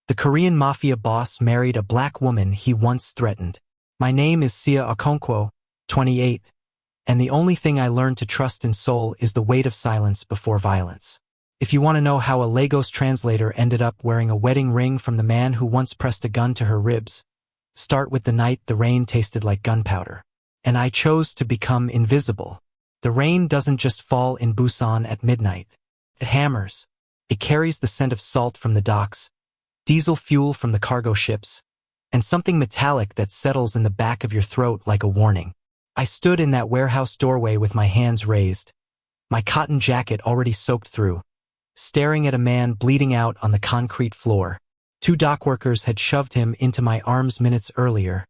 The Korean Mafia boss married a black woman he once threatened. My name is Sia Okonkwo, 28, and the only thing I learned to trust in Seoul is the weight of silence before violence. If you want to know how a Lagos translator ended up wearing a wedding ring from the man who once pressed a gun to her ribs, start with the night the rain tasted like gunpowder. And I chose to become invisible. The rain doesn't just fall in Busan at midnight. It hammers. It carries the scent of salt from the docks, diesel fuel from the cargo ships, and something metallic that settles in the back of your throat like a warning. I stood in that warehouse doorway with my hands raised, my cotton jacket already soaked through, staring at a man bleeding out on the concrete floor. 2 dock workers had shoved him into my arms minutes earlier,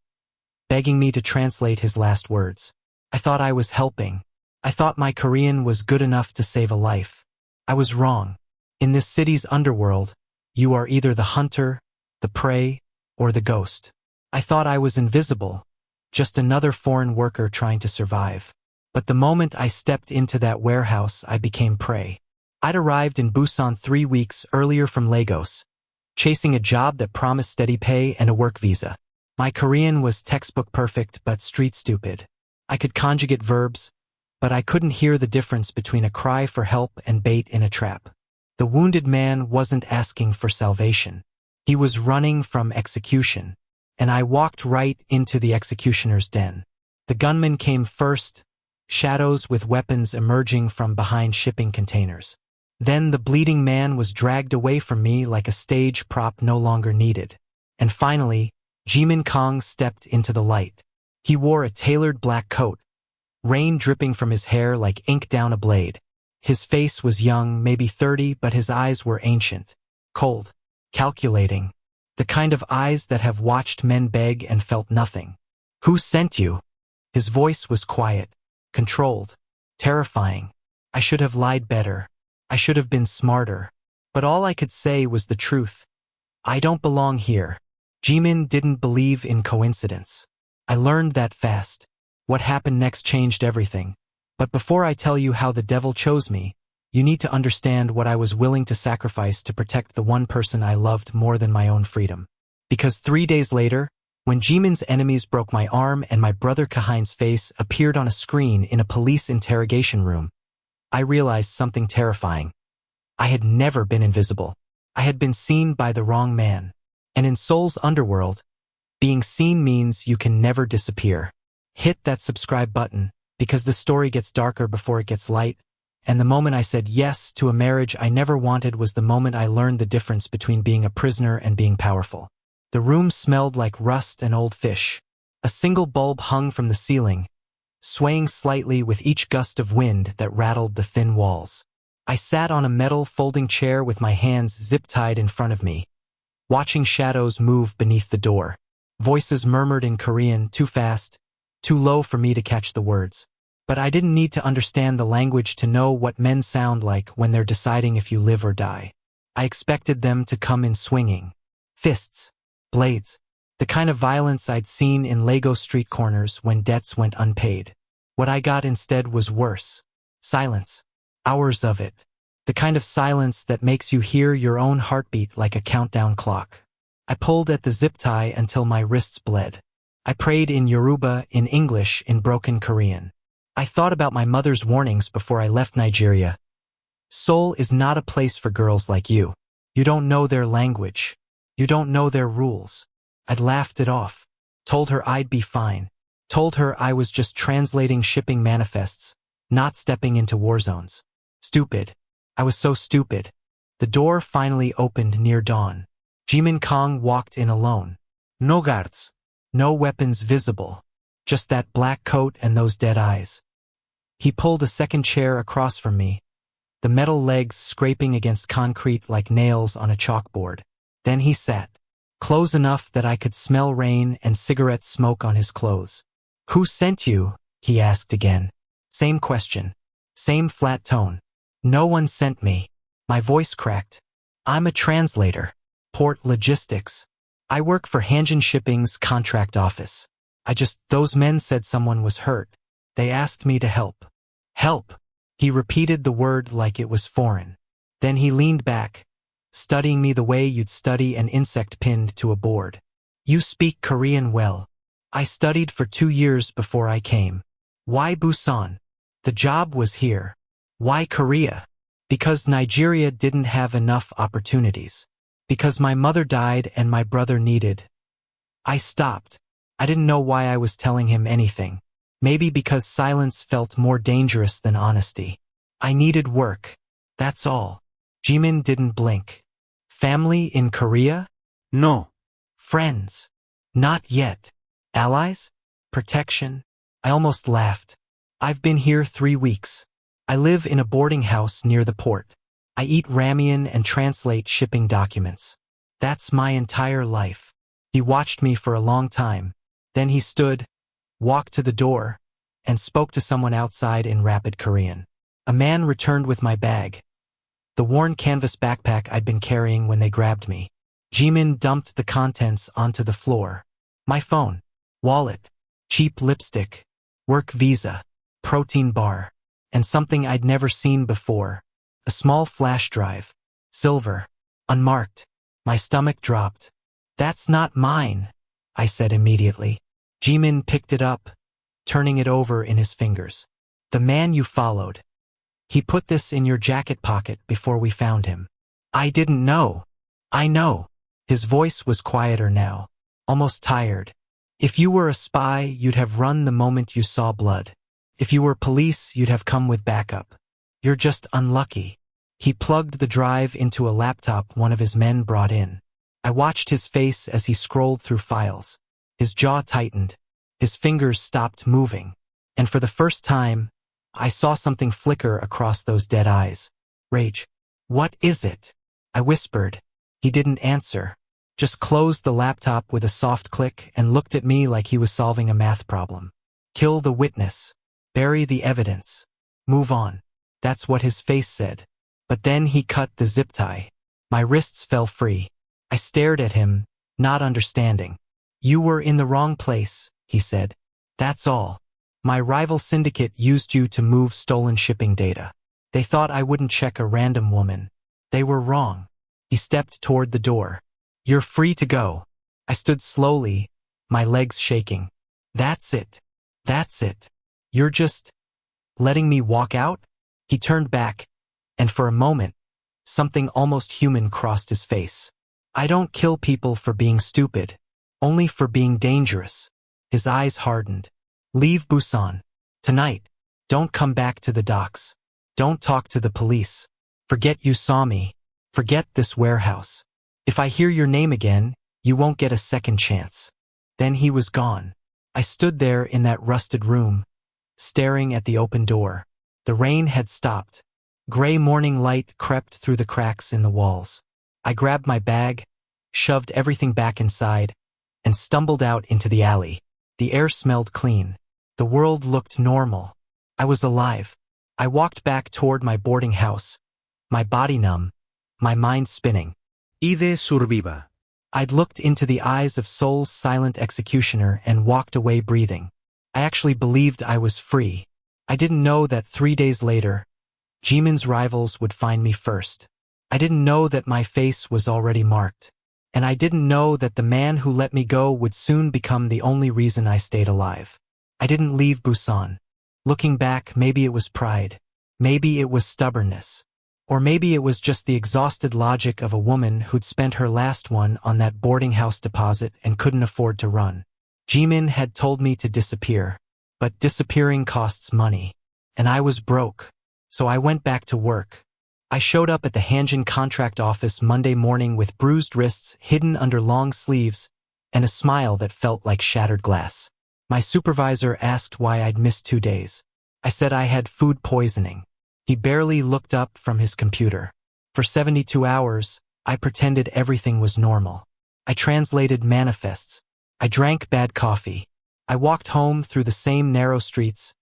begging me to translate his last words. I thought I was helping. I thought my Korean was good enough to save a life. I was wrong. In this city's underworld, you are either the hunter, the prey, or the ghost. I thought I was invisible, just another foreign worker trying to survive. But the moment I stepped into that warehouse, I became prey. I'd arrived in Busan 3 weeks earlier from Lagos, chasing a job that promised steady pay and a work visa. My Korean was textbook perfect but street stupid. I could conjugate verbs, but I couldn't hear the difference between a cry for help and bait in a trap. The wounded man wasn't asking for salvation. He was running from execution, and I walked right into the executioner's den. The gunman came first, shadows with weapons emerging from behind shipping containers. Then the bleeding man was dragged away from me like a stage prop no longer needed. And finally, Jimin Kong stepped into the light. He wore a tailored black coat, rain dripping from his hair like ink down a blade. His face was young, maybe 30, but his eyes were ancient, cold, calculating, the kind of eyes that have watched men beg and felt nothing. Who sent you? His voice was quiet, controlled, terrifying. I should have lied better. I should have been smarter. But all I could say was the truth. I don't belong here. Jimin didn't believe in coincidence. I learned that fast. What happened next changed everything. But before I tell you how the devil chose me, you need to understand what I was willing to sacrifice to protect the one person I loved more than my own freedom. Because 3 days later, when Jimin's enemies broke my arm and my brother Kahin's face appeared on a screen in a police interrogation room, I realized something terrifying. I had never been invisible. I had been seen by the wrong man. And in Seoul's underworld, being seen means you can never disappear. Hit that subscribe button, because the story gets darker before it gets light, and the moment I said yes to a marriage I never wanted was the moment I learned the difference between being a prisoner and being powerful. The room smelled like rust and old fish. A single bulb hung from the ceiling, swaying slightly with each gust of wind that rattled the thin walls. I sat on a metal folding chair with my hands zip-tied in front of me, watching shadows move beneath the door. Voices murmured in Korean, too fast, too low for me to catch the words. But I didn't need to understand the language to know what men sound like when they're deciding if you live or die. I expected them to come in swinging. Fists. Blades. The kind of violence I'd seen in Lagos street corners when debts went unpaid. What I got instead was worse. Silence. Hours of it. The kind of silence that makes you hear your own heartbeat like a countdown clock. I pulled at the zip tie until my wrists bled. I prayed in Yoruba, in English, in broken Korean. I thought about my mother's warnings before I left Nigeria. Seoul is not a place for girls like you. You don't know their language. You don't know their rules. I'd laughed it off. Told her I'd be fine. Told her I was just translating shipping manifests, not stepping into war zones. Stupid. I was so stupid. The door finally opened near dawn. Jimin Kong walked in alone. No guards. No weapons visible. Just that black coat and those dead eyes. He pulled a second chair across from me, the metal legs scraping against concrete like nails on a chalkboard. Then he sat, close enough that I could smell rain and cigarette smoke on his clothes. Who sent you? He asked again. Same question. Same flat tone. No one sent me. My voice cracked. I'm a translator. Port logistics. I work for Hanjin Shipping's contract office. Those men said someone was hurt. They asked me to help. Help. He repeated the word like it was foreign. Then he leaned back, studying me the way you'd study an insect pinned to a board. You speak Korean well. I studied for 2 years before I came. Why Busan? The job was here. Why Korea? Because Nigeria didn't have enough opportunities. Because my mother died and my brother needed. I stopped. I didn't know why I was telling him anything. Maybe because silence felt more dangerous than honesty. I needed work. That's all. Jimin didn't blink. Family in Korea? No. Friends? Not yet. Allies? Protection? I almost laughed. I've been here 3 weeks. I live in a boarding house near the port. I eat ramen and translate shipping documents. That's my entire life. He watched me for a long time. Then he stood, walked to the door, and spoke to someone outside in rapid Korean. A man returned with my bag, the worn canvas backpack I'd been carrying when they grabbed me. Jimin dumped the contents onto the floor. My phone, wallet, cheap lipstick, work visa, protein bar, and something I'd never seen before. A small flash drive, silver, unmarked. My stomach dropped. That's not mine, I said immediately. Jimin picked it up, turning it over in his fingers. The man you followed. He put this in your jacket pocket before we found him. I didn't know. I know. His voice was quieter now, almost tired. If you were a spy, you'd have run the moment you saw blood. If you were police, you'd have come with backup. You're just unlucky. He plugged the drive into a laptop one of his men brought in. I watched his face as he scrolled through files. His jaw tightened. His fingers stopped moving. And for the first time, I saw something flicker across those dead eyes. Rage. What is it? I whispered. He didn't answer. Just closed the laptop with a soft click and looked at me like he was solving a math problem. Kill the witness. Bury the evidence. Move on. That's what his face said. But then he cut the zip tie. My wrists fell free. I stared at him, not understanding. You were in the wrong place, he said. That's all. My rival syndicate used you to move stolen shipping data. They thought I wouldn't check a random woman. They were wrong. He stepped toward the door. You're free to go. I stood slowly, my legs shaking. That's it. That's it. You're just letting me walk out? He turned back, and for a moment, something almost human crossed his face. I don't kill people for being stupid, only for being dangerous. His eyes hardened. Leave Busan. Tonight. Don't come back to the docks. Don't talk to the police. Forget you saw me. Forget this warehouse. If I hear your name again, you won't get a second chance. Then he was gone. I stood there in that rusted room, staring at the open door. The rain had stopped. Gray morning light crept through the cracks in the walls. I grabbed my bag, shoved everything back inside, and stumbled out into the alley. The air smelled clean. The world looked normal. I was alive. I walked back toward my boarding house, my body numb, my mind spinning. Ide surviva. I'd looked into the eyes of Seoul's silent executioner and walked away breathing. I actually believed I was free. I didn't know that 3 days later, Jimin's rivals would find me first. I didn't know that my face was already marked. And I didn't know that the man who let me go would soon become the only reason I stayed alive. I didn't leave Busan. Looking back, maybe it was pride. Maybe it was stubbornness. Or maybe it was just the exhausted logic of a woman who'd spent her last one on that boarding house deposit and couldn't afford to run. Jimin had told me to disappear. But disappearing costs money. And I was broke. So I went back to work. I showed up at the Hanjin contract office Monday morning with bruised wrists hidden under long sleeves and a smile that felt like shattered glass. My supervisor asked why I'd missed 2 days. I said I had food poisoning. He barely looked up from his computer. For 72 hours, I pretended everything was normal. I translated manifests. I drank bad coffee. I walked home through the same narrow streets,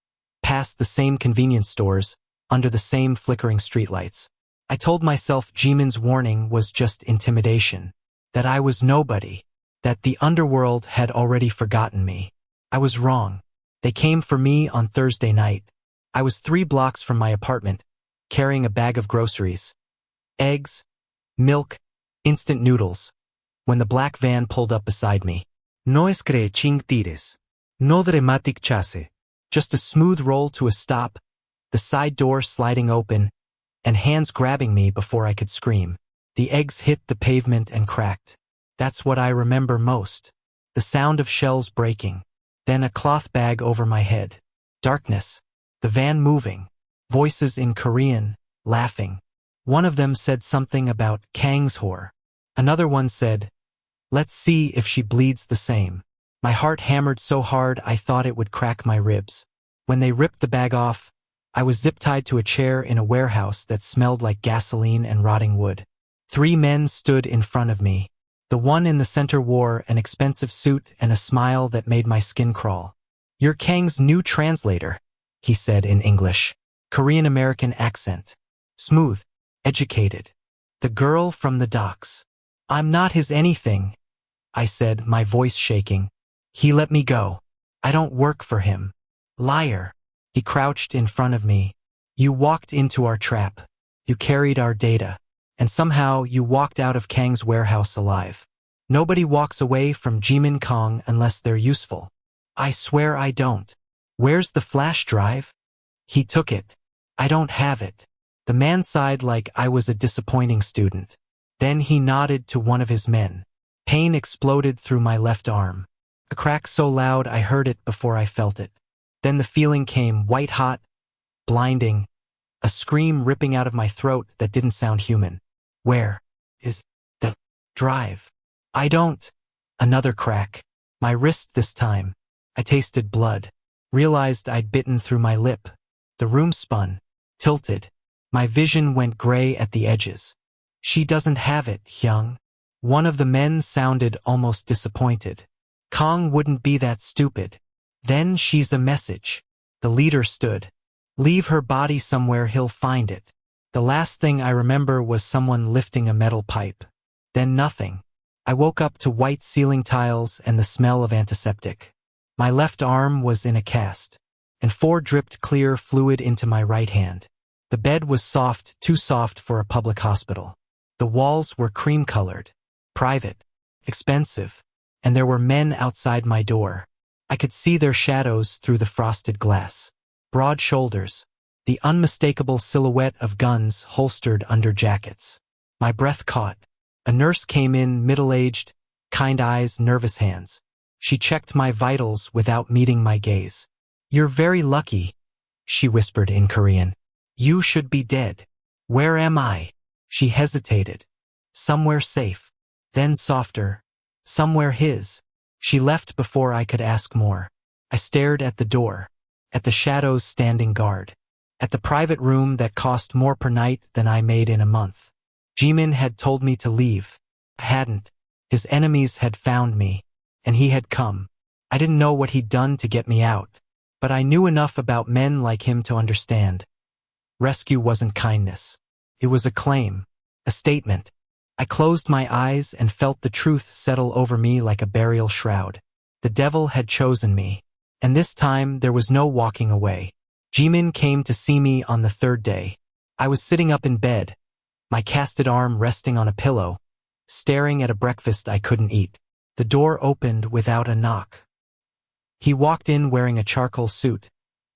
past the same convenience stores, under the same flickering streetlights. I told myself Jimin's warning was just intimidation, that I was nobody, that the underworld had already forgotten me. I was wrong. They came for me on Thursday night. I was 3 blocks from my apartment, carrying a bag of groceries. Eggs, milk, Instant noodles. When the black van pulled up beside me. No screeching tires. No dramatic chase. Just a smooth roll to a stop, the side door sliding open, and hands grabbing me before I could scream. The eggs hit the pavement and cracked. That's what I remember most. The sound of shells breaking. Then a cloth bag over my head. Darkness. The van moving. Voices in Korean, laughing. One of them said something about Kang's whore. Another one said, "Let's see if she bleeds the same." My heart hammered so hard I thought it would crack my ribs. When they ripped the bag off, I was zip-tied to a chair in a warehouse that smelled like gasoline and rotting wood. 3 men stood in front of me. The one in the center wore an expensive suit and a smile that made my skin crawl. "You're Kang's new translator," he said in English. Korean-American accent. Smooth. Educated. The girl from the docks. "I'm not his anything," I said, my voice shaking. "He let me go. I don't work for him." "Liar." He crouched in front of me. "You walked into our trap. You carried our data. And somehow you walked out of Kang's warehouse alive. Nobody walks away from Jimin Kong unless they're useful." "I swear I don't." "Where's the flash drive?" "He took it." "I don't have it." The man sighed like I was a disappointing student. Then he nodded to one of his men. Pain exploded through my left arm. A crack so loud I heard it before I felt it. Then the feeling came white-hot, blinding, a scream ripping out of my throat that didn't sound human. "Where is the drive?" "I don't." Another crack. My wrist this time. I tasted blood. Realized I'd bitten through my lip. The room spun, tilted. My vision went gray at the edges. "She doesn't have it, Hyung." One of the men sounded almost disappointed. "Kong wouldn't be that stupid." "Then she's a message." The leader stood. "Leave her body somewhere, he'll find it." The last thing I remember was someone lifting a metal pipe. Then nothing. I woke up to white ceiling tiles and the smell of antiseptic. My left arm was in a cast, and 4 dripped clear fluid into my right hand. The bed was soft, too soft for a public hospital. The walls were cream-colored, private, expensive, and there were men outside my door. I could see their shadows through the frosted glass. Broad shoulders, the unmistakable silhouette of guns holstered under jackets. My breath caught. A nurse came in, middle-aged, kind eyes, nervous hands. She checked my vitals without meeting my gaze. "You're very lucky," she whispered in Korean. "You should be dead." "Where am I?" She hesitated. "Somewhere safe." Then softer. "Somewhere his." She left before I could ask more. I stared at the door, at the shadows standing guard, at the private room that cost more per night than I made in a month. Jimin had told me to leave. I hadn't. His enemies had found me, and he had come. I didn't know what he'd done to get me out, but I knew enough about men like him to understand. Rescue wasn't kindness. It was a claim, a statement. I closed my eyes and felt the truth settle over me like a burial shroud. The devil had chosen me, and this time there was no walking away. Jimin came to see me on the 3rd day. I was sitting up in bed, my casted arm resting on a pillow, staring at a breakfast I couldn't eat. The door opened without a knock. He walked in wearing a charcoal suit,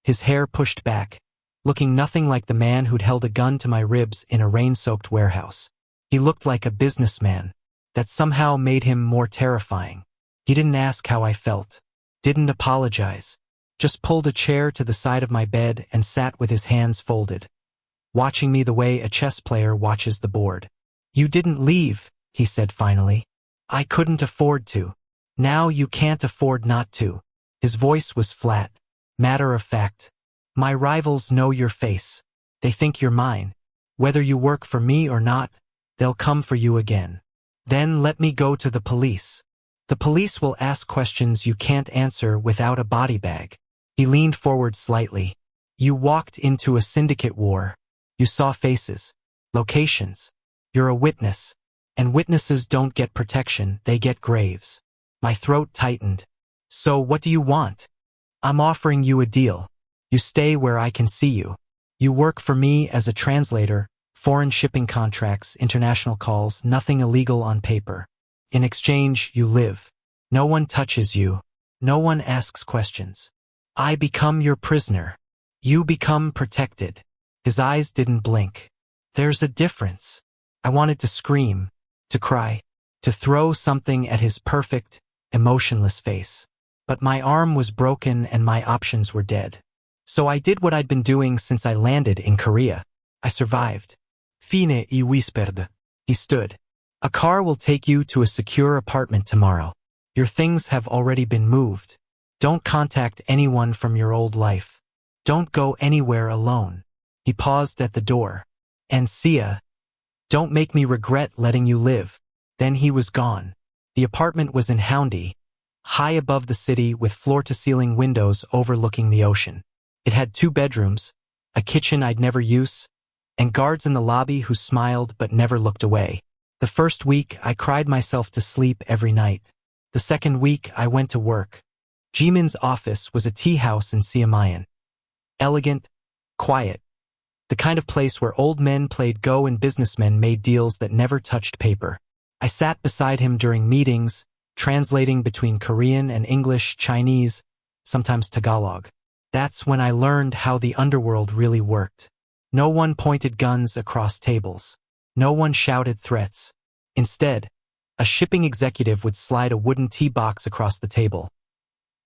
his hair pushed back, looking nothing like the man who'd held a gun to my ribs in a rain-soaked warehouse. He looked like a businessman. That somehow made him more terrifying. He didn't ask how I felt, didn't apologize, just pulled a chair to the side of my bed and sat with his hands folded, watching me the way a chess player watches the board. "You didn't leave," he said finally. "I couldn't afford to. Now you can't afford not to." His voice was flat, matter of fact. "My rivals know your face. They think you're mine. Whether you work for me or not, they'll come for you again. Then let me go to the police. The police will ask questions you can't answer without a body bag." He leaned forward slightly. "You walked into a syndicate war. You saw faces, locations. You're a witness. And witnesses don't get protection, they get graves." My throat tightened. "So what do you want?" "I'm offering you a deal. You stay where I can see you. You work for me as a translator, Foreign shipping contracts, international calls, nothing illegal on paper. In exchange, you live. No one touches you. No one asks questions. I become your prisoner. You become protected. His eyes didn't blink. There's a difference. I wanted to scream, to cry, to throw something at his perfect, emotionless face. But my arm was broken and my options were dead. So I did what I'd been doing since I landed in Korea. I survived. Fine y whispered. He stood. A car will take you to a secure apartment tomorrow. Your things have already been moved. Don't contact anyone from your old life. Don't go anywhere alone. He paused at the door. And Sia, don't make me regret letting you live. Then he was gone. The apartment was in Houndy, high above the city with floor-to-ceiling windows overlooking the ocean. It had 2 bedrooms, a kitchen I'd never use, and guards in the lobby who smiled but never looked away. The first week, I cried myself to sleep every night. The second week, I went to work. Jimin's office was a tea house in Siamayan. Elegant, quiet, the kind of place where old men played Go and businessmen made deals that never touched paper. I sat beside him during meetings, translating between Korean and English, Chinese, sometimes Tagalog. That's when I learned how the underworld really worked. No one pointed guns across tables. No one shouted threats. Instead, a shipping executive would slide a wooden tea box across the table.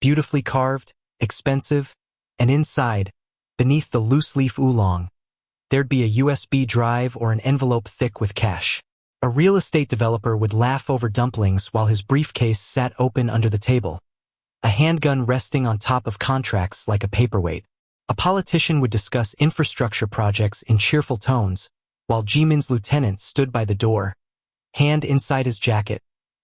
Beautifully carved, expensive, and inside, beneath the loose-leaf oolong, there'd be a USB drive or an envelope thick with cash. A real estate developer would laugh over dumplings while his briefcase sat open under the table, a handgun resting on top of contracts like a paperweight. A politician would discuss infrastructure projects in cheerful tones, while Jimin's lieutenant stood by the door, hand inside his jacket,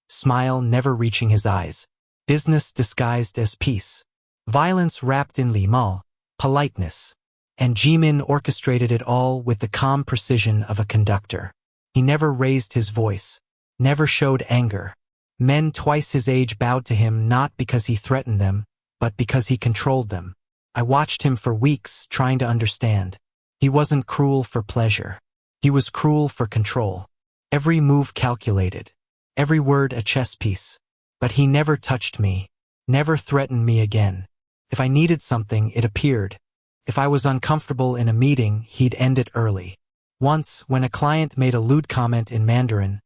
smile never reaching his eyes. Business disguised as peace. Violence wrapped in limal, politeness. And Jimin orchestrated it all with the calm precision of a conductor. He never raised his voice, never showed anger. Men twice his age bowed to him not because he threatened them, but because he controlled them. I watched him for weeks trying to understand. He wasn't cruel for pleasure. He was cruel for control. Every move calculated. Every word a chess piece. But he never touched me. Never threatened me again. If I needed something, it appeared. If I was uncomfortable in a meeting, he'd end it early. Once, when a client made a lewd comment in Mandarin,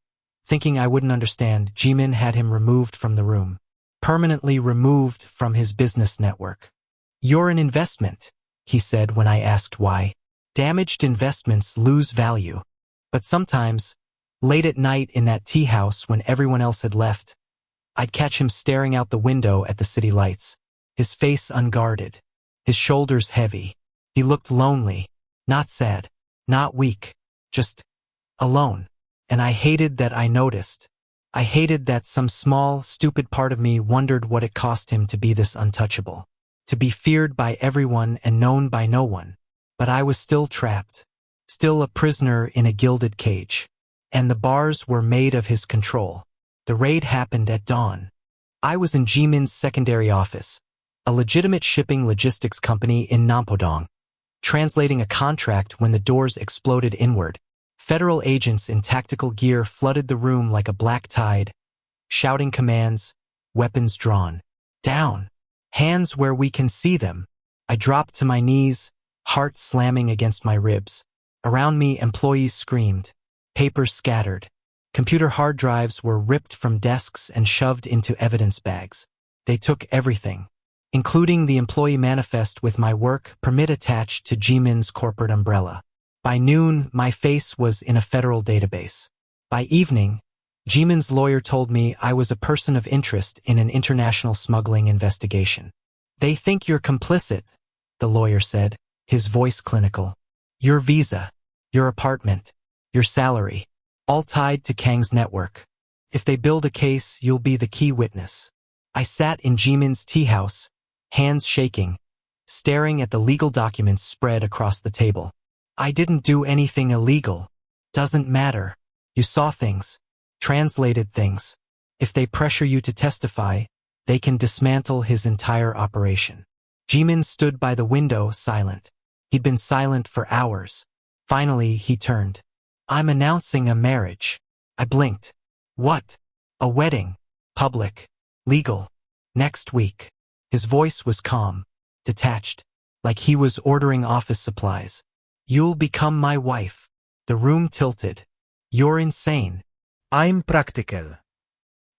thinking I wouldn't understand, Jimin had him removed from the room. Permanently removed from his business network. "You're an investment," he said when I asked why. "Damaged investments lose value." But sometimes, late at night in that tea house when everyone else had left, I'd catch him staring out the window at the city lights, his face unguarded, his shoulders heavy. He looked lonely, not sad, not weak, just alone. And I hated that I noticed. I hated that some small, stupid part of me wondered what it cost him to be this untouchable, to be feared by everyone and known by no one. But I was still trapped, still a prisoner in a gilded cage. And the bars were made of his control. The raid happened at dawn. I was in Jimin's secondary office, a legitimate shipping logistics company in Nampodong, translating a contract when the doors exploded inward. Federal agents in tactical gear flooded the room like a black tide, shouting commands, weapons drawn. "Down! Hands where we can see them!" I dropped to my knees, heart slamming against my ribs. Around me, employees screamed. Papers scattered. Computer hard drives were ripped from desks and shoved into evidence bags. They took everything, including the employee manifest with my work permit attached to Jimin's corporate umbrella. By noon, my face was in a federal database. By evening, Jimin's lawyer told me I was a person of interest in an international smuggling investigation. "They think you're complicit," the lawyer said, his voice clinical. "Your visa, your apartment, your salary, all tied to Kang's network. If they build a case, you'll be the key witness." I sat in Jimin's tea house, hands shaking, staring at the legal documents spread across the table. "I didn't do anything illegal. Doesn't matter. You saw things, translated things. If they pressure you to testify, they can dismantle his entire operation." Jimin stood by the window, silent. He'd been silent for hours. Finally, he turned. I'm announcing a marriage. I blinked. What? A wedding. Public. Legal. Next week. His voice was calm, detached, like he was ordering office supplies. You'll become my wife. The room tilted. You're insane. I'm practical.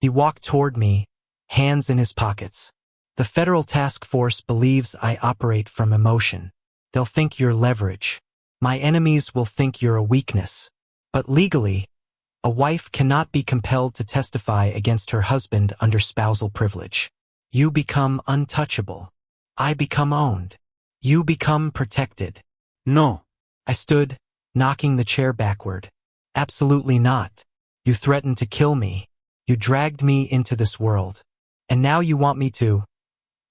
He walked toward me, hands in his pockets. The federal task force believes I operate from emotion. They'll think you're leverage. My enemies will think you're a weakness. But legally, a wife cannot be compelled to testify against her husband under spousal privilege. You become untouchable. I become owned. You become protected. No. I stood, knocking the chair backward. Absolutely not. You threatened to kill me. You dragged me into this world. And now you want me to...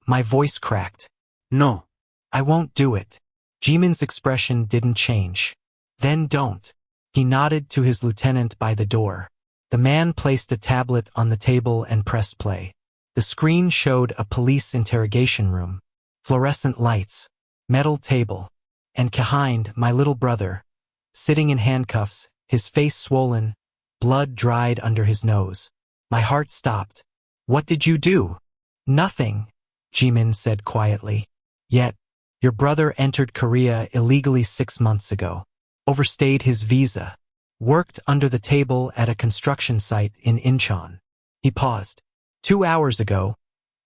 My voice cracked. No. I won't do it. Jimin's expression didn't change. Then don't. He nodded to his lieutenant by the door. The man placed a tablet on the table and pressed play. The screen showed a police interrogation room, fluorescent lights, metal table, and behind my little brother, sitting in handcuffs, his face swollen, blood dried under his nose. My heart stopped. What did you do? Nothing, Jimin said quietly. Yet, your brother entered Korea illegally 6 months ago, overstayed his visa, worked under the table at a construction site in Incheon. He paused. 2 hours ago,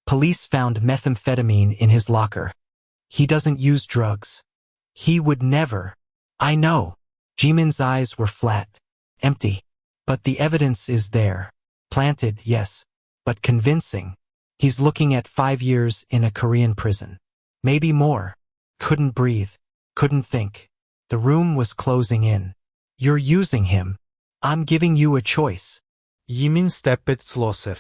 police found methamphetamine in his locker. He doesn't use drugs. He would never. I know. Jimin's eyes were flat, empty. But the evidence is there. Planted, yes, but convincing. He's looking at 5 years in a Korean prison. Maybe more. Couldn't breathe. Couldn't think. The room was closing in. You're using him. I'm giving you a choice. Jimin stepped closer.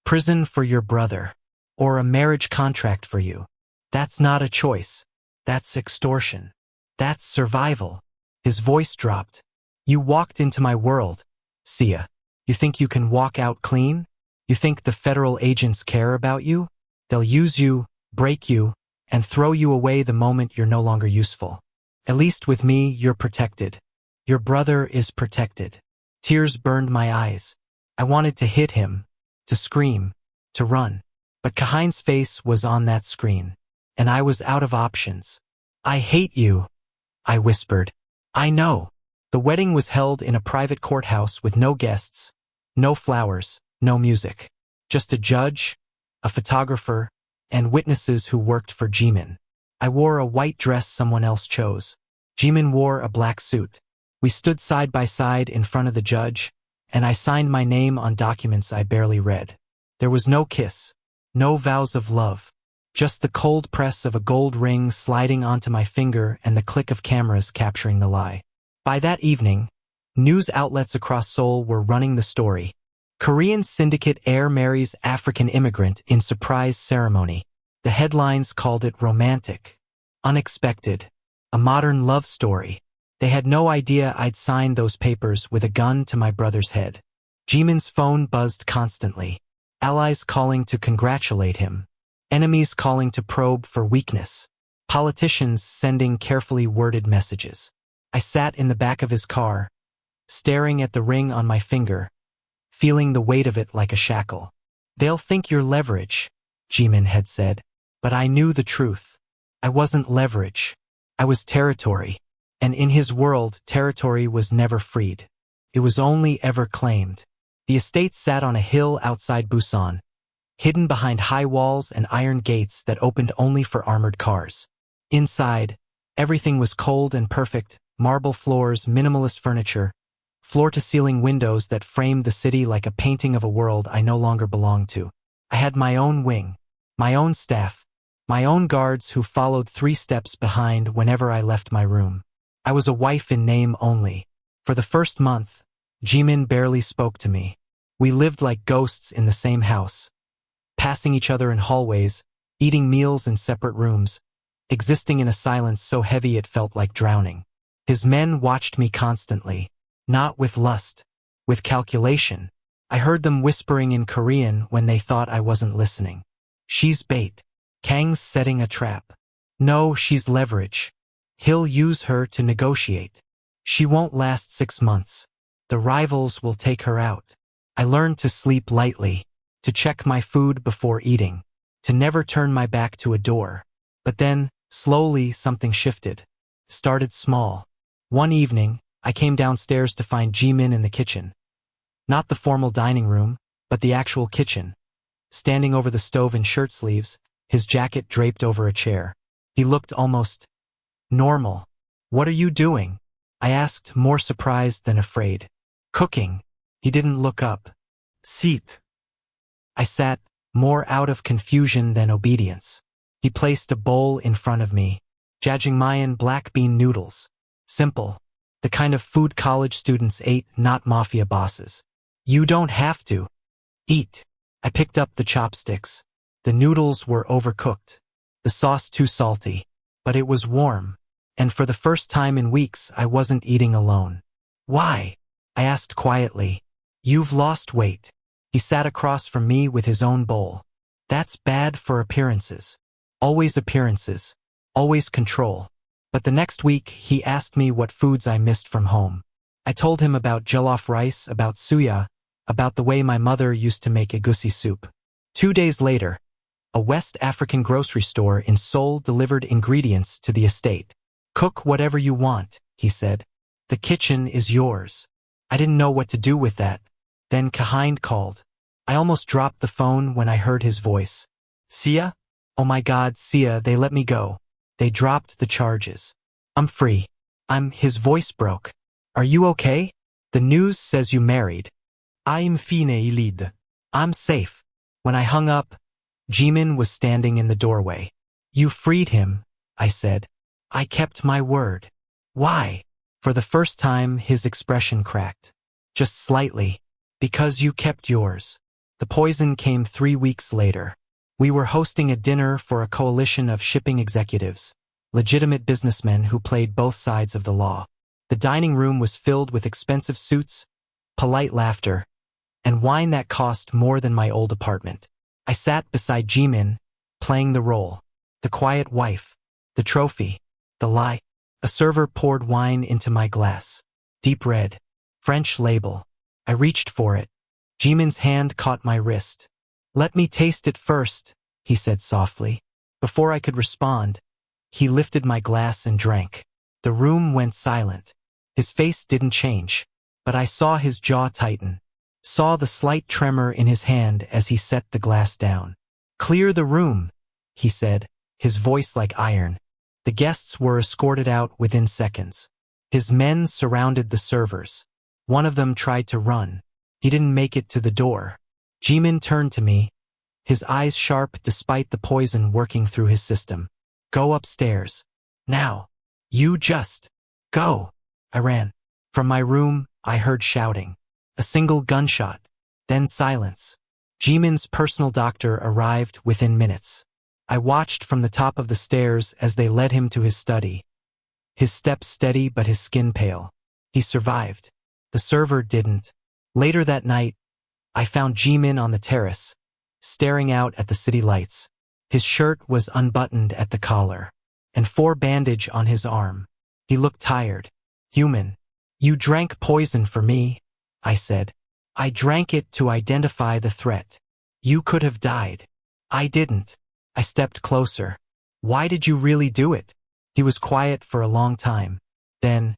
Prison for your brother. Or a marriage contract for you. That's not a choice. That's extortion. That's survival. His voice dropped. You walked into my world, Sia. You think you can walk out clean? You think the federal agents care about you? They'll use you, break you, and throw you away the moment you're no longer useful. At least with me, you're protected. Your brother is protected. Tears burned my eyes. I wanted to hit him, to scream, to run. But Kahin's face was on that screen, and I was out of options. I hate you, I whispered. I know. The wedding was held in a private courthouse with no guests, no flowers, no music. Just a judge, a photographer, and witnesses who worked for Jimin. I wore a white dress someone else chose. Jimin wore a black suit. We stood side by side in front of the judge, and I signed my name on documents I barely read. There was no kiss, no vows of love, just the cold press of a gold ring sliding onto my finger and the click of cameras capturing the lie. By that evening, news outlets across Seoul were running the story. Korean syndicate heir marries African immigrant in surprise ceremony. The headlines called it romantic, unexpected, a modern love story. They had no idea I'd signed those papers with a gun to my brother's head. Jimin's phone buzzed constantly. Allies calling to congratulate him. Enemies calling to probe for weakness. Politicians sending carefully worded messages. I sat in the back of his car, staring at the ring on my finger, feeling the weight of it like a shackle. They'll think you're leverage, Jimin had said. But I knew the truth. I wasn't leverage. I was territory. And in his world, territory was never freed. It was only ever claimed. The estate sat on a hill outside Busan, hidden behind high walls and iron gates that opened only for armored cars. Inside, everything was cold and perfect, marble floors, minimalist furniture, floor-to-ceiling windows that framed the city like a painting of a world I no longer belonged to. I had my own wing, my own staff, my own guards who followed 3 steps behind whenever I left my room. I was a wife in name only. For the first month, Jimin barely spoke to me. We lived like ghosts in the same house, passing each other in hallways, eating meals in separate rooms, existing in a silence so heavy it felt like drowning. His men watched me constantly, not with lust, with calculation. I heard them whispering in Korean when they thought I wasn't listening. She's bait. Kang's setting a trap. No, she's leverage. He'll use her to negotiate. She won't last 6 months. The rivals will take her out. I learned to sleep lightly, to check my food before eating, to never turn my back to a door. But then, slowly, something shifted. Started small. One evening, I came downstairs to find Jimin in the kitchen. Not the formal dining room, but the actual kitchen. Standing over the stove in shirt sleeves, his jacket draped over a chair. He looked almost normal. "What are you doing?" I asked, more surprised than afraid. "Cooking." He didn't look up. "Sit." I sat, more out of confusion than obedience. He placed a bowl in front of me. Jajangmyeon black bean noodles. Simple. The kind of food college students ate, not mafia bosses. "You don't have to. Eat." I picked up the chopsticks. The noodles were overcooked. The sauce too salty. But it was warm. And for the first time in weeks, I wasn't eating alone. "Why?" I asked quietly. "You've lost weight." He sat across from me with his own bowl. "That's bad for appearances. Always appearances. Always control." But the next week, he asked me what foods I missed from home. I told him about jollof rice, about suya, about the way my mother used to make egusi soup. 2 days later, a West African grocery store in Seoul delivered ingredients to the estate. "Cook whatever you want," he said. "The kitchen is yours." I didn't know what to do with that. Then Kahind called. I almost dropped the phone when I heard his voice. "Sia? Oh my God, Sia, they let me go. They dropped the charges. I'm free. His voice broke. "Are you okay? The news says you married." "I'm fine, Elid. I'm safe." When I hung up, Jimin was standing in the doorway. "You freed him," I said. "I kept my word." "Why?" For the first time, his expression cracked. Just slightly. "Because you kept yours." The poison came 3 weeks later. We were hosting a dinner for a coalition of shipping executives, legitimate businessmen who played both sides of the law. The dining room was filled with expensive suits, polite laughter, and wine that cost more than my old apartment. I sat beside Jimin, playing the role, the quiet wife, the trophy, the lie. A server poured wine into my glass. Deep red. French label. I reached for it. Jimin's hand caught my wrist. "Let me taste it first," he said softly. Before I could respond, he lifted my glass and drank. The room went silent. His face didn't change, but I saw his jaw tighten, saw the slight tremor in his hand as he set the glass down. "Clear the room," he said, his voice like iron. The guests were escorted out within seconds. His men surrounded the servers. One of them tried to run. He didn't make it to the door. Jimin turned to me, his eyes sharp despite the poison working through his system. "Go upstairs. Now. You just go." I ran. From my room, I heard shouting. A single gunshot. Then silence. Jimin's personal doctor arrived within minutes. I watched from the top of the stairs as they led him to his study. His steps steady but his skin pale. He survived. The server didn't. Later that night, I found Jimin on the terrace, staring out at the city lights. His shirt was unbuttoned at the collar, and 4 bandage on his arm. He looked tired. "Human. You drank poison for me," I said. "I drank it to identify the threat. You could have died. I didn't." I stepped closer. "Why did you really do it?" He was quiet for a long time. Then,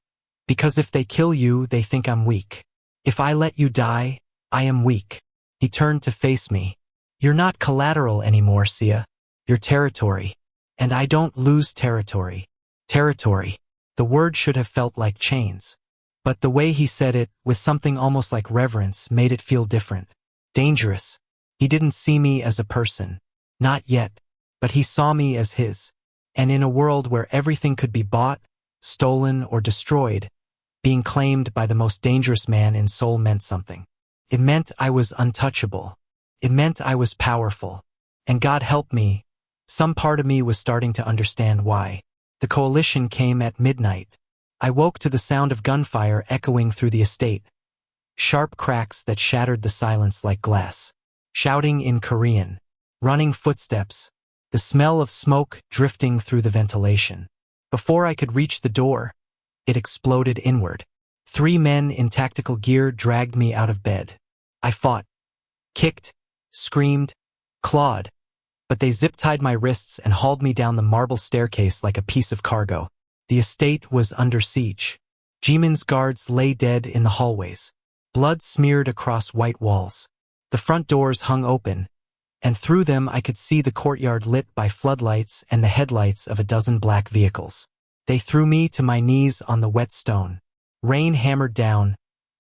"Because if they kill you, they think I'm weak. If I let you die, I am weak." He turned to face me. "You're not collateral anymore, Sia. You're territory. And I don't lose territory." Territory. The word should have felt like chains. But the way he said it, with something almost like reverence, made it feel different. Dangerous. He didn't see me as a person. Not yet. But he saw me as his. And in a world where everything could be bought, stolen, or destroyed, being claimed by the most dangerous man in Seoul meant something. It meant I was untouchable. It meant I was powerful. And God help me, some part of me was starting to understand why. The coalition came at midnight. I woke to the sound of gunfire echoing through the estate. Sharp cracks that shattered the silence like glass. Shouting in Korean. Running footsteps. The smell of smoke drifting through the ventilation. Before I could reach the door, It exploded inward. 3 men in tactical gear dragged me out of bed. I fought, kicked, screamed, clawed, but they zip-tied my wrists and hauled me down the marble staircase like a piece of cargo. The estate was under siege. Jimin's guards lay dead in the hallways. Blood smeared across white walls. The front doors hung open, and through them I could see the courtyard lit by floodlights and the headlights of a dozen black vehicles. They threw me to my knees on the wet stone. Rain hammered down,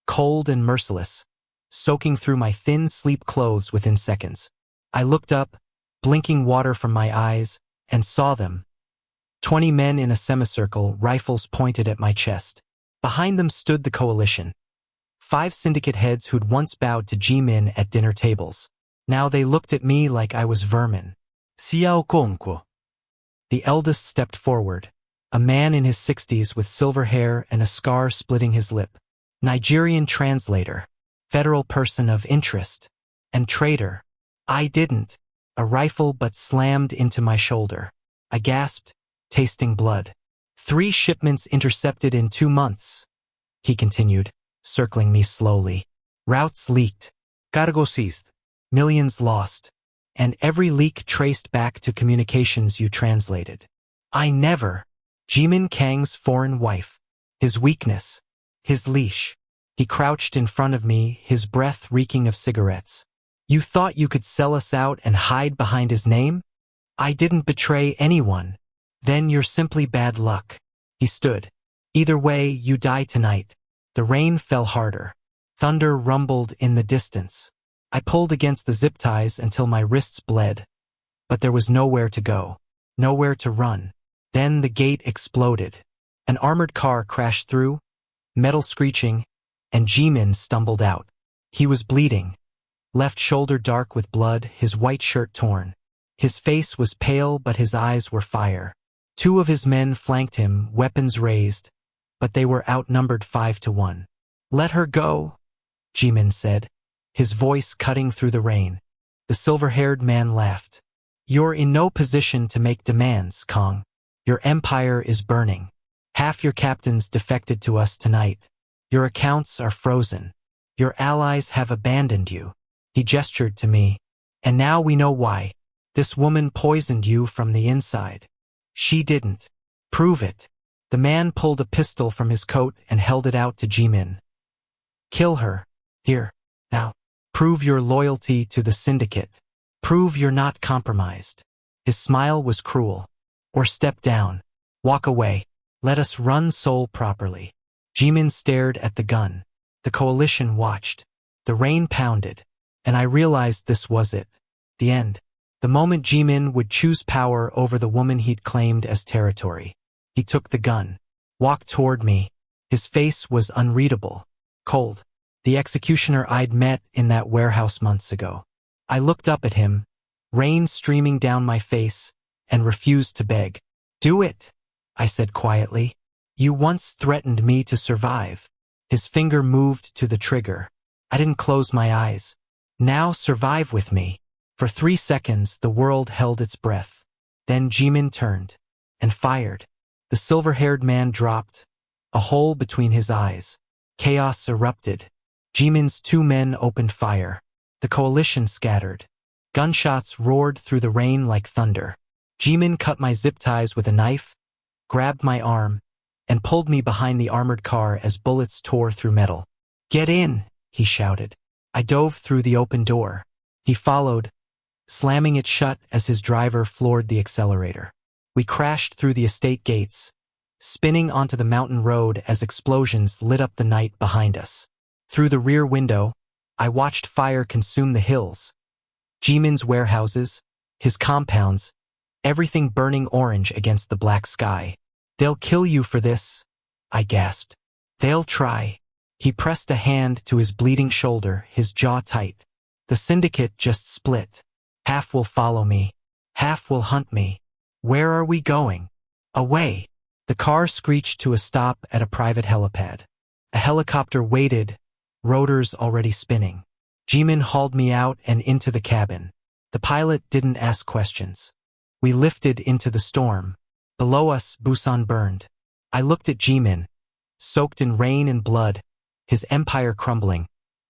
cold and merciless, soaking through my thin sleep clothes within seconds. I looked up, blinking water from my eyes, and saw them. 20 men in a semicircle, rifles pointed at my chest. Behind them stood the coalition. 5 syndicate heads who'd once bowed to Jimin at dinner tables. Now they looked at me like I was vermin. Xiao Kongko. The eldest stepped forward, a man in his 60s with silver hair and a scar splitting his lip. Nigerian translator, federal person of interest, and traitor. I didn't. A rifle but slammed into my shoulder. I gasped, tasting blood. 3 shipments intercepted in 2 months, he continued, circling me slowly. Routes leaked. Cargo seized. Millions lost. And every leak traced back to communications you translated. I never. Jimin Kang's foreign wife. His weakness. His leash. He crouched in front of me, his breath reeking of cigarettes. You thought you could sell us out and hide behind his name? I didn't betray anyone. Then you're simply bad luck. He stood. Either way, you die tonight. The rain fell harder. Thunder rumbled in the distance. I pulled against the zip ties until my wrists bled. But there was nowhere to go. Nowhere to run. Then the gate exploded. An armored car crashed through, metal screeching, and Jimin stumbled out. He was bleeding. Left shoulder dark with blood, his white shirt torn. His face was pale, but his eyes were fire. 2 of his men flanked him, weapons raised, but they were outnumbered 5-1. Let her go, Jimin said, his voice cutting through the rain. The silver-haired man laughed. You're in no position to make demands, Kong. Your empire is burning. Half your captains defected to us tonight. Your accounts are frozen. Your allies have abandoned you. He gestured to me. And now we know why. This woman poisoned you from the inside. She didn't. Prove it. The man pulled a pistol from his coat and held it out to Jimin. Kill her. Here. Now. Prove your loyalty to the syndicate. Prove you're not compromised. His smile was cruel. Or step down. Walk away. Let us run Seoul properly. Jimin stared at the gun. The coalition watched. The rain pounded. And I realized this was it. The end. The moment Jimin would choose power over the woman he'd claimed as territory. He took the gun. Walked toward me. His face was unreadable. Cold. The executioner I'd met in that warehouse months ago. I looked up at him, rain streaming down my face, and refused to beg. Do it, I said quietly. You once threatened me to survive. His finger moved to the trigger. I didn't close my eyes. Now survive with me. For 3 seconds, the world held its breath. Then Jimin turned and fired. The silver-haired man dropped, a hole between his eyes. Chaos erupted. Jimin's 2 men opened fire. The coalition scattered. Gunshots roared through the rain like thunder. Jimin cut my zip ties with a knife, grabbed my arm, and pulled me behind the armored car as bullets tore through metal. Get in, he shouted. I dove through the open door. He followed, slamming it shut as his driver floored the accelerator. We crashed through the estate gates, spinning onto the mountain road as explosions lit up the night behind us. Through the rear window, I watched fire consume the hills. Jimin's warehouses, his compounds, everything burning orange against the black sky. They'll kill you for this, I gasped. They'll try. He pressed a hand to his bleeding shoulder, his jaw tight. The syndicate just split. Half will follow me. Half will hunt me. Where are we going? Away. The car screeched to a stop at a private helipad. A helicopter waited, rotors already spinning. Jimin hauled me out and into the cabin. The pilot didn't ask questions. We lifted into the storm. Below us, Busan burned. I looked at Jimin, soaked in rain and blood, his empire crumbling,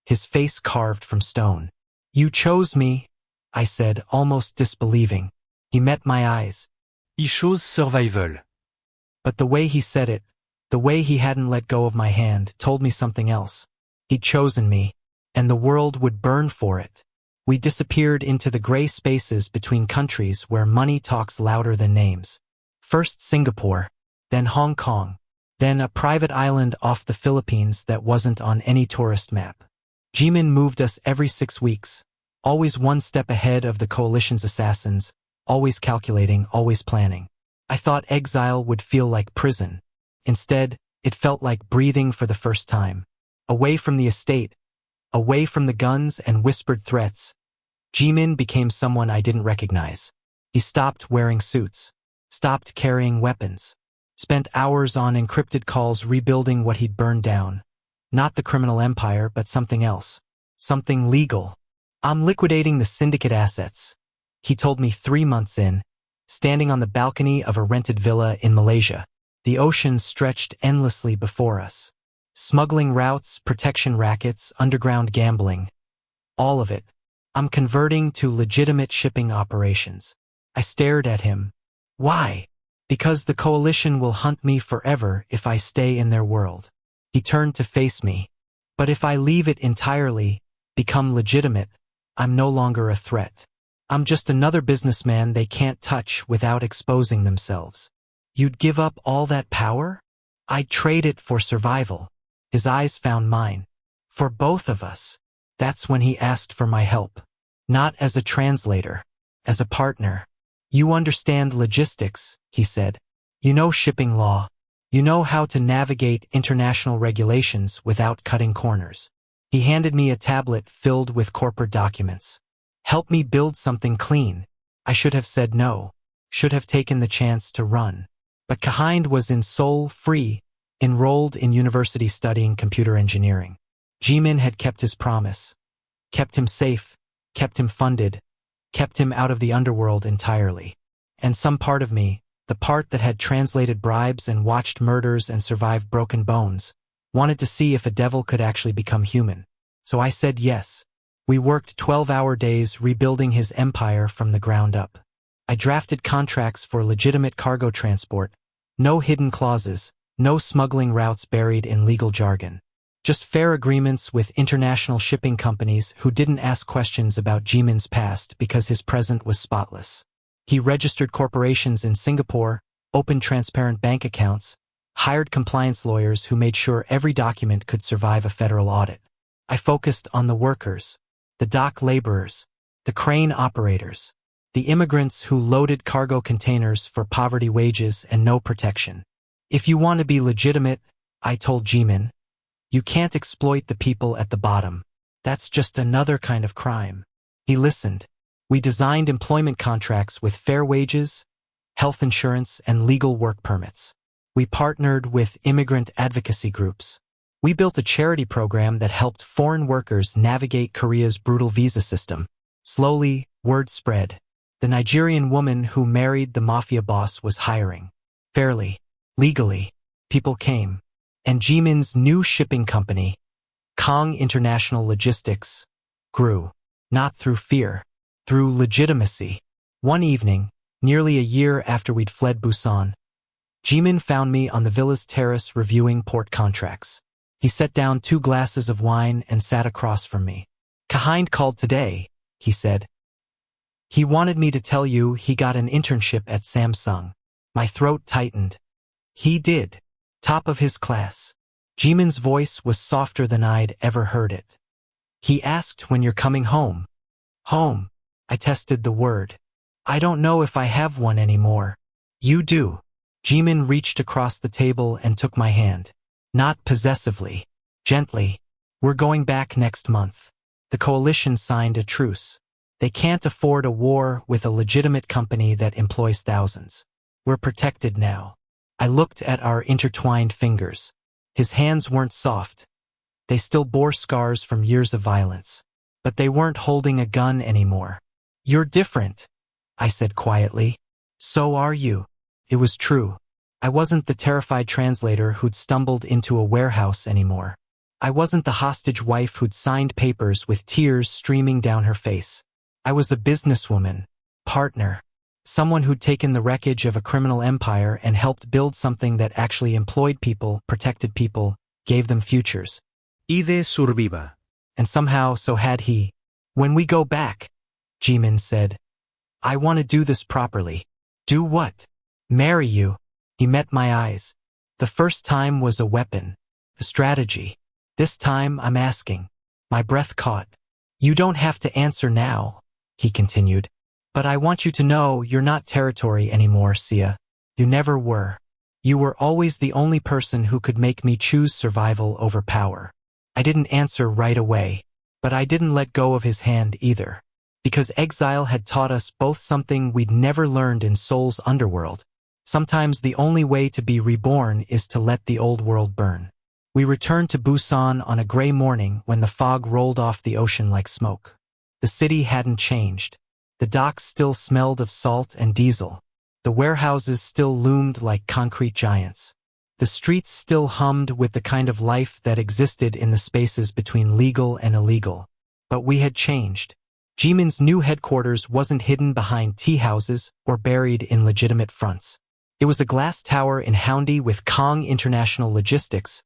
his face carved from stone. You chose me, I said, almost disbelieving. He met my eyes. He chose survival. But the way he said it, the way he hadn't let go of my hand, told me something else. He'd chosen me, and the world would burn for it. We disappeared into the gray spaces between countries where money talks louder than names. First Singapore, then Hong Kong, then a private island off the Philippines that wasn't on any tourist map. Jimin moved us every 6 weeks, always one step ahead of the coalition's assassins, always calculating, always planning. I thought exile would feel like prison. Instead, it felt like breathing for the first time. Away from the estate, away from the guns and whispered threats, Jimin became someone I didn't recognize. He stopped wearing suits, stopped carrying weapons, spent hours on encrypted calls rebuilding what he'd burned down. Not the criminal empire, but something else. Something legal. I'm liquidating the syndicate assets, he told me 3 months in, standing on the balcony of a rented villa in Malaysia. The ocean stretched endlessly before us. Smuggling routes, protection rackets, underground gambling. All of it. I'm converting to legitimate shipping operations. I stared at him. Why? Because the coalition will hunt me forever if I stay in their world. He turned to face me. But if I leave it entirely, become legitimate, I'm no longer a threat. I'm just another businessman they can't touch without exposing themselves. You'd give up all that power? I'd trade it for survival. His eyes found mine. For both of us. That's when he asked for my help. Not as a translator, as a partner. You understand logistics, he said. You know shipping law. You know how to navigate international regulations without cutting corners. He handed me a tablet filled with corporate documents. Help me build something clean. I should have said no. Should have taken the chance to run. But Kahind was in Seoul, free, enrolled in university studying computer engineering. Jimin had kept his promise. Kept him safe, kept him funded, kept him out of the underworld entirely. And some part of me, the part that had translated bribes and watched murders and survived broken bones, wanted to see if a devil could actually become human. So I said yes. We worked 12-hour days rebuilding his empire from the ground up. I drafted contracts for legitimate cargo transport, no hidden clauses, no smuggling routes buried in legal jargon. Just fair agreements with international shipping companies who didn't ask questions about Jimin's past because his present was spotless. He registered corporations in Singapore, opened transparent bank accounts, hired compliance lawyers who made sure every document could survive a federal audit. I focused on the workers, the dock laborers, the crane operators, the immigrants who loaded cargo containers for poverty wages and no protection. If you want to be legitimate, I told Jimin, you can't exploit the people at the bottom. That's just another kind of crime. He listened. We designed employment contracts with fair wages, health insurance, and legal work permits. We partnered with immigrant advocacy groups. We built a charity program that helped foreign workers navigate Korea's brutal visa system. Slowly, word spread. The Nigerian woman who married the Mafia boss was hiring. Fairly, legally, people came. And Jimin's new shipping company, Kong International Logistics, grew. Not through fear, through legitimacy. One evening, nearly a year after we'd fled Busan, Jimin found me on the villa's terrace reviewing port contracts. He set down 2 glasses of wine and sat across from me. Kahind called today, he said. He wanted me to tell you he got an internship at Samsung. My throat tightened. He did. Top of his class. Jimin's voice was softer than I'd ever heard it. He asked when you're coming home. Home. I tested the word. I don't know if I have one anymore. You do. Jimin reached across the table and took my hand. Not possessively. Gently. We're going back next month. The coalition signed a truce. They can't afford a war with a legitimate company that employs thousands. We're protected now. I looked at our intertwined fingers. His hands weren't soft. They still bore scars from years of violence. But they weren't holding a gun anymore. You're different, I said quietly. So are you. It was true. I wasn't the terrified translator who'd stumbled into a warehouse anymore. I wasn't the hostage wife who'd signed papers with tears streaming down her face. I was a businesswoman, partner, someone who'd taken the wreckage of a criminal empire and helped build something that actually employed people, protected people, gave them futures. Ide surviva. And somehow, so had he. When we go back, Jimin said, I want to do this properly. Do what? Marry you. He met my eyes. The first time was a weapon, a strategy. This time I'm asking. My breath caught. You don't have to answer now, he continued. But I want you to know you're not territory anymore, Sia. You never were. You were always the only person who could make me choose survival over power. I didn't answer right away, but I didn't let go of his hand either. Because exile had taught us both something we'd never learned in Seoul's underworld. Sometimes the only way to be reborn is to let the old world burn. We returned to Busan on a gray morning when the fog rolled off the ocean like smoke. The city hadn't changed. The docks still smelled of salt and diesel. The warehouses still loomed like concrete giants. The streets still hummed with the kind of life that existed in the spaces between legal and illegal. But we had changed. Jimin's new headquarters wasn't hidden behind tea houses or buried in legitimate fronts. It was a glass tower in Houndie with Kong International Logistics,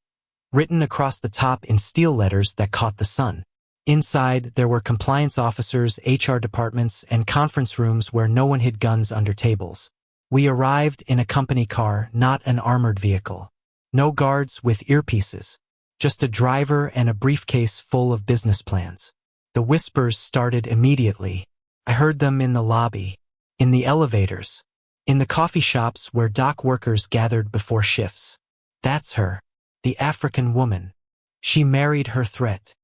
written across the top in steel letters that caught the sun. Inside, there were compliance officers, HR departments, and conference rooms where no one hid guns under tables. We arrived in a company car, not an armored vehicle. No guards with earpieces. Just a driver and a briefcase full of business plans. The whispers started immediately. I heard them in the lobby, in the elevators, in the coffee shops where dock workers gathered before shifts. That's her, the African woman. She married her threat.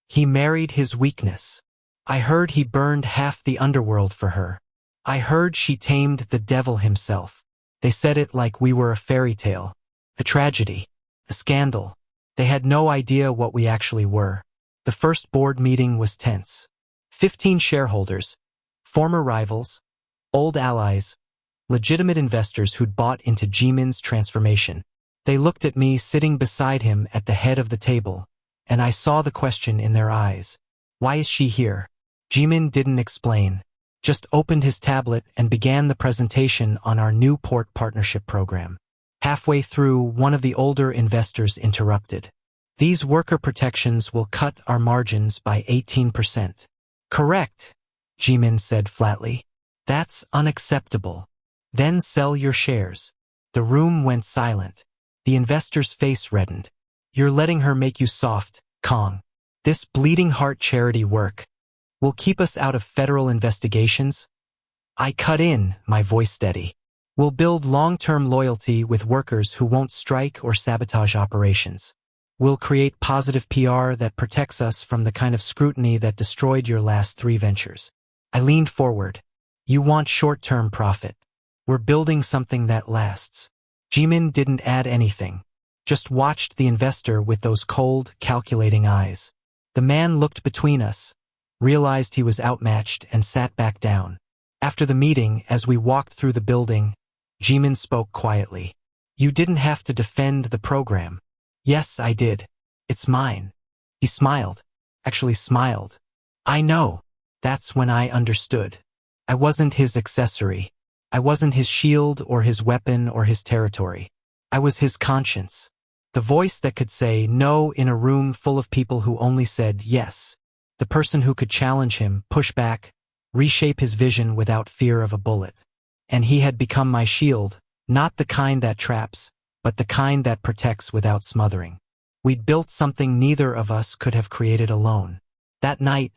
He married his weakness. I heard he burned half the underworld for her. I heard she tamed the devil himself. They said it like we were a fairy tale, a tragedy, a scandal. They had no idea what we actually were. The first board meeting was tense. 15 shareholders, former rivals, old allies, legitimate investors who'd bought into Jimin's transformation. They looked at me sitting beside him at the head of the table, and I saw the question in their eyes. Why is she here? Jimin didn't explain, just opened his tablet and began the presentation on our new port partnership program. Halfway through, one of the older investors interrupted. These worker protections will cut our margins by 18%. Correct, Jimin said flatly. That's unacceptable. Then sell your shares. The room went silent. The investor's face reddened. You're letting her make you soft, Kong. This bleeding heart charity work will keep us out of federal investigations. I cut in, my voice steady. We'll build long-term loyalty with workers who won't strike or sabotage operations. We'll create positive PR that protects us from the kind of scrutiny that destroyed your last 3 ventures. I leaned forward. You want short-term profit. We're building something that lasts. Jimin didn't add anything, just watched the investor with those cold, calculating eyes. The man looked between us, realized he was outmatched, and sat back down. After the meeting, as we walked through the building, Jimin spoke quietly. You didn't have to defend the program. Yes, I did. It's mine. He smiled. Actually smiled. I know. That's when I understood. I wasn't his accessory. I wasn't his shield or his weapon or his territory. I was his conscience. The voice that could say no in a room full of people who only said yes. The person who could challenge him, push back, reshape his vision without fear of a bullet. And he had become my shield, not the kind that traps, but the kind that protects without smothering. We'd built something neither of us could have created alone. That night,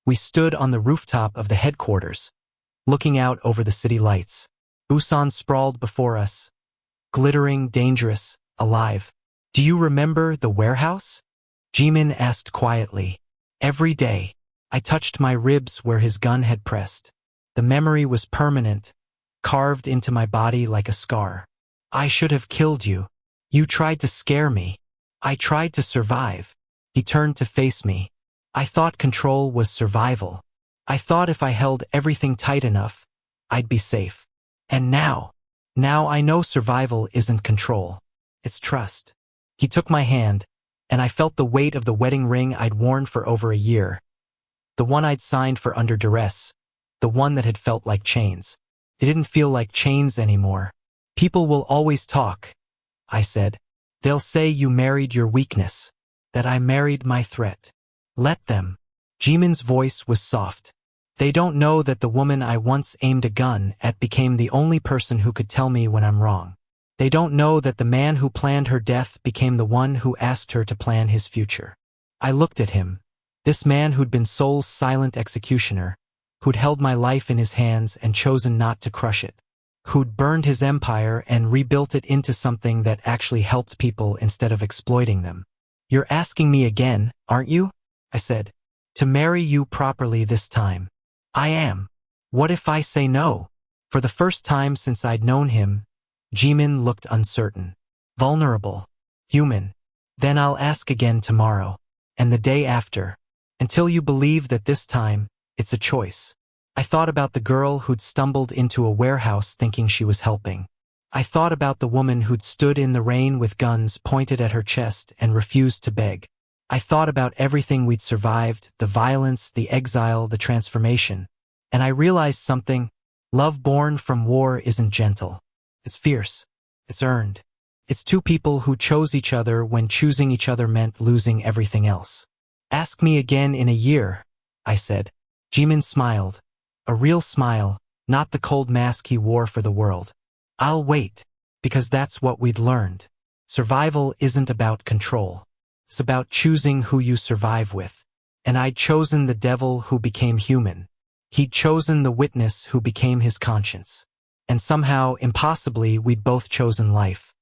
we stood on the rooftop of the headquarters, looking out over the city lights. Busan sprawled before us, glittering, dangerous, alive. Do you remember the warehouse? Jimin asked quietly. Every day, I touched my ribs where his gun had pressed. The memory was permanent, carved into my body like a scar. I should have killed you. You tried to scare me. I tried to survive. He turned to face me. I thought control was survival. I thought if I held everything tight enough, I'd be safe. And now, Now I know survival isn't control. It's trust. He took my hand, and I felt the weight of the wedding ring I'd worn for over a year. The one I'd signed for under duress. The one that had felt like chains. It didn't feel like chains anymore. People will always talk, I said. They'll say you married your weakness. That I married my threat. Let them. Jimin's voice was soft. They don't know that the woman I once aimed a gun at became the only person who could tell me when I'm wrong. They don't know that the man who planned her death became the one who asked her to plan his future. I looked at him, this man who'd been Seoul's silent executioner, who'd held my life in his hands and chosen not to crush it, who'd burned his empire and rebuilt it into something that actually helped people instead of exploiting them. You're asking me again, aren't you? I said. To marry you properly this time. I am. What if I say no? For the first time since I'd known him, Jimin looked uncertain. Vulnerable. Human. Then I'll ask again tomorrow. And the day after. Until you believe that this time, it's a choice. I thought about the girl who'd stumbled into a warehouse thinking she was helping. I thought about the woman who'd stood in the rain with guns pointed at her chest and refused to beg. I thought about everything we'd survived, the violence, the exile, the transformation. And I realized something. Love born from war isn't gentle. It's fierce. It's earned. It's two people who chose each other when choosing each other meant losing everything else. Ask me again in a year, I said. Jimin smiled. A real smile, not the cold mask he wore for the world. I'll wait, because that's what we'd learned. Survival isn't about control. It's about choosing who you survive with. And I'd chosen the devil who became human. He'd chosen the witness who became his conscience. And somehow, impossibly, we'd both chosen life.